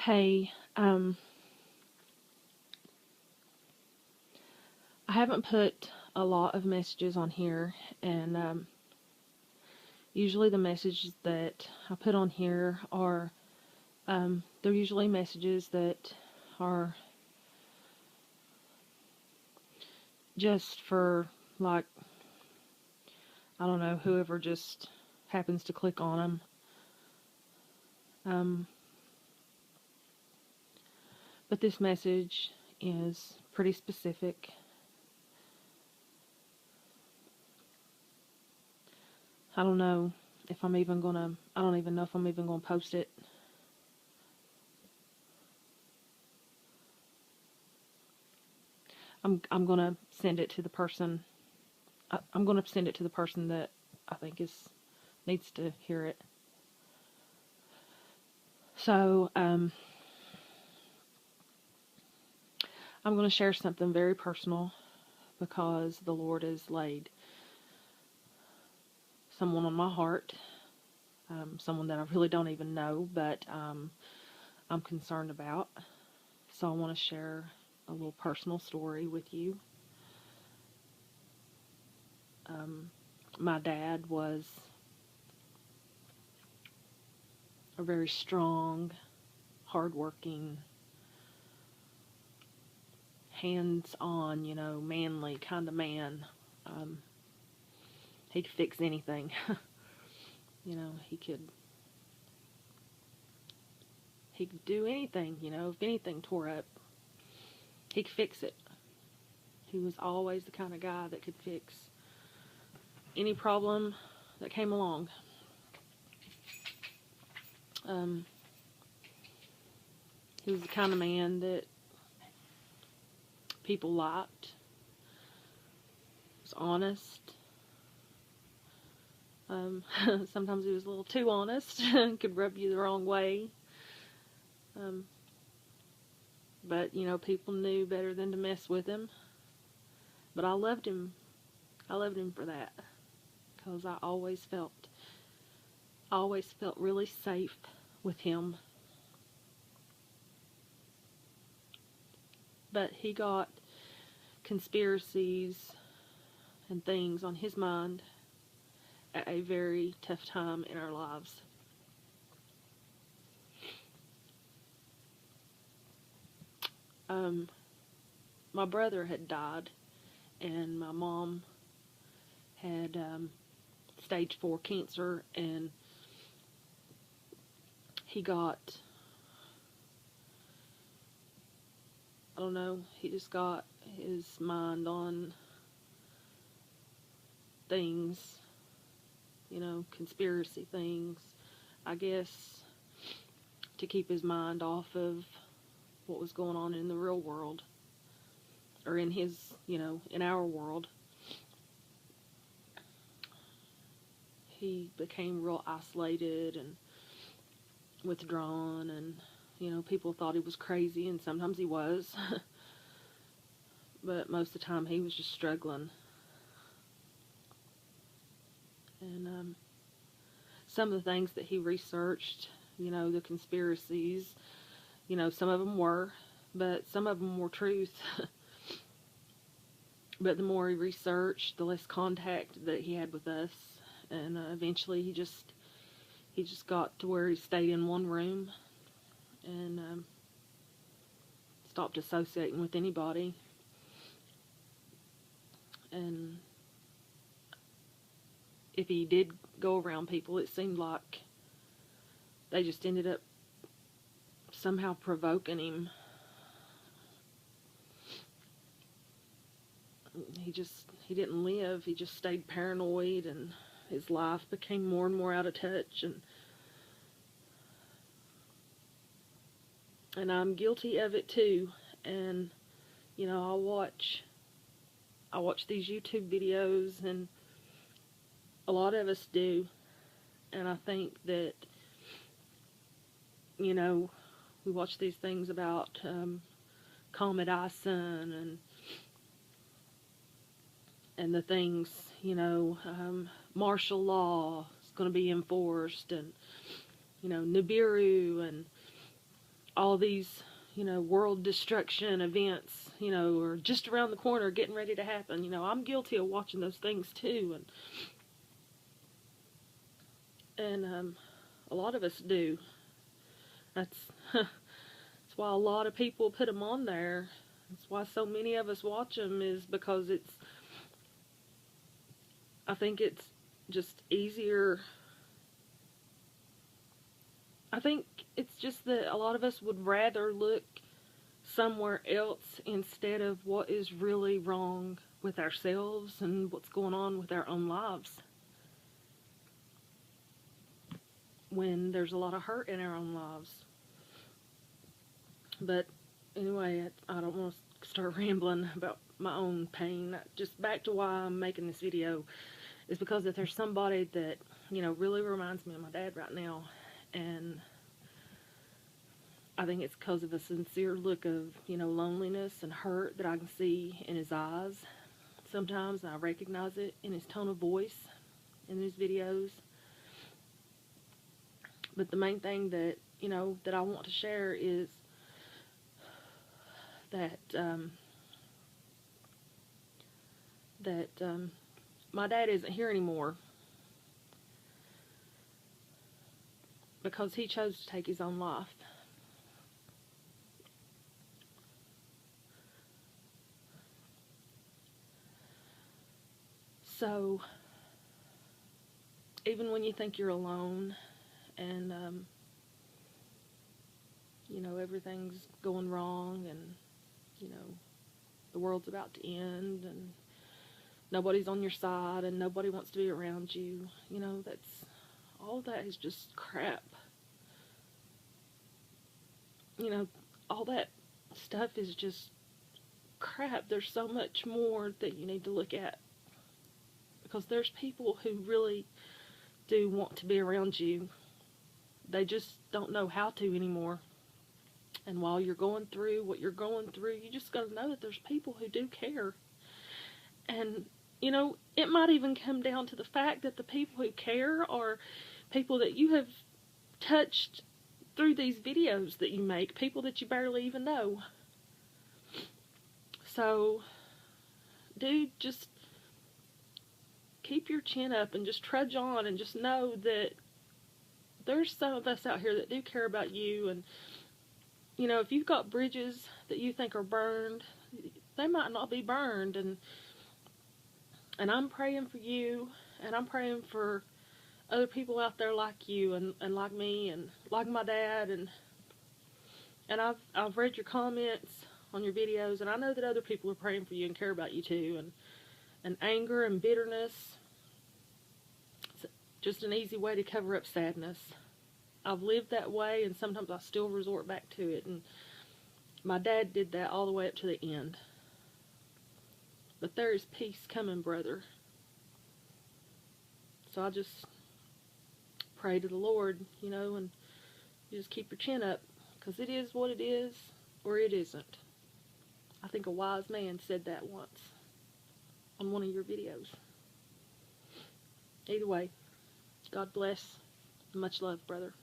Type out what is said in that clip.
Hey, I haven't put a lot of messages on here, and usually the messages that I put on here are, they're usually messages that are just for, like, I don't know, whoever just happens to click on them. But this message is pretty specific. I don't know if I'm even gonna, I don't even know if I'm even gonna post it. I'm gonna send it to the person. I'm gonna send it to the person that I think needs to hear it. So I'm going to share something very personal because the Lord has laid someone on my heart, someone that I really don't even know, but I'm concerned about. So I want to share a little personal story with you. My dad was a very strong, hardworking, hands-on, manly kind of man. He could fix anything. He could do anything. If anything tore up, he could fix it. He was always the kind of guy that could fix any problem that came along. He was the kind of man that people liked. He was honest. Sometimes he was a little too honest and could rub you the wrong way. But, people knew better than to mess with him. But I loved him. I loved him for that. Because I always felt really safe with him. But he got conspiracies and things on his mind at a very tough time in our lives. My brother had died, and my mom had stage 4 cancer, and he got, I don't know, he just got his mind on things, conspiracy things, I guess, to keep his mind off of what was going on in the real world, or in his, in our world. He became real isolated and withdrawn, and people thought he was crazy, and sometimes he was. But most of the time he was just struggling. And some of the things that he researched, the conspiracies, some of them were, but some of them were truth. But the more he researched, the less contact that he had with us, and eventually he just got to where he stayed in one room and stopped associating with anybody. And if he did go around people, it seemed like they just ended up somehow provoking him. He didn't live. He just stayed paranoid, and his life became more and more out of touch, and I'm guilty of it too. And I watch these YouTube videos, and a lot of us do, and I think that we watch these things about Comet Ison and the things, martial law is going to be enforced, and Nibiru, and all these, world destruction events, are just around the corner getting ready to happen. I'm guilty of watching those things too, and a lot of us do. That's that's why a lot of people put them on there. That's why so many of us watch them, is because I think it's just easier. I think it's just that a lot of us would rather look somewhere else instead of what is really wrong with ourselves and what's going on with our own lives. When there's a lot of hurt in our own lives. But anyway, I don't want to start rambling about my own pain. Just back to why I'm making this video is because if there's somebody that, really reminds me of my dad right now, and I think it's because of a sincere look of, loneliness and hurt that I can see in his eyes sometimes, and I recognize it in his tone of voice in his videos. But the main thing that, that I want to share is that, my dad isn't here anymore because he chose to take his own life. So, even when you think you're alone and, everything's going wrong and, the world's about to end and nobody's on your side and nobody wants to be around you, all that is just crap. All that stuff is just crap. There's so much more that you need to look at, because there's people who really do want to be around you. They just don't know how to anymore. And while you're going through what you're going through, you just gotta know that there's people who do care. And, it might even come down to the fact that the people who care are people that you have touched through these videos that you make, people that you barely even know. So, dude, just keep your chin up and just trudge on, and just know that there's some of us out here that do care about you. And if you've got bridges that you think are burned, they might not be burned. And I'm praying for you, and I'm praying for other people out there like you and like me and like my dad. And I've read your comments on your videos, and I know that other people are praying for you and care about you too. And anger and bitterness, it's just an easy way to cover up sadness. I've lived that way, and sometimes I still resort back to it. And my dad did that all the way up to the end. But there is peace coming, brother. So I just pray to the Lord, and you just keep your chin up, because it is what it is, or it isn't. I think a wise man said that once on one of your videos. Either way, God bless. Much love, brother.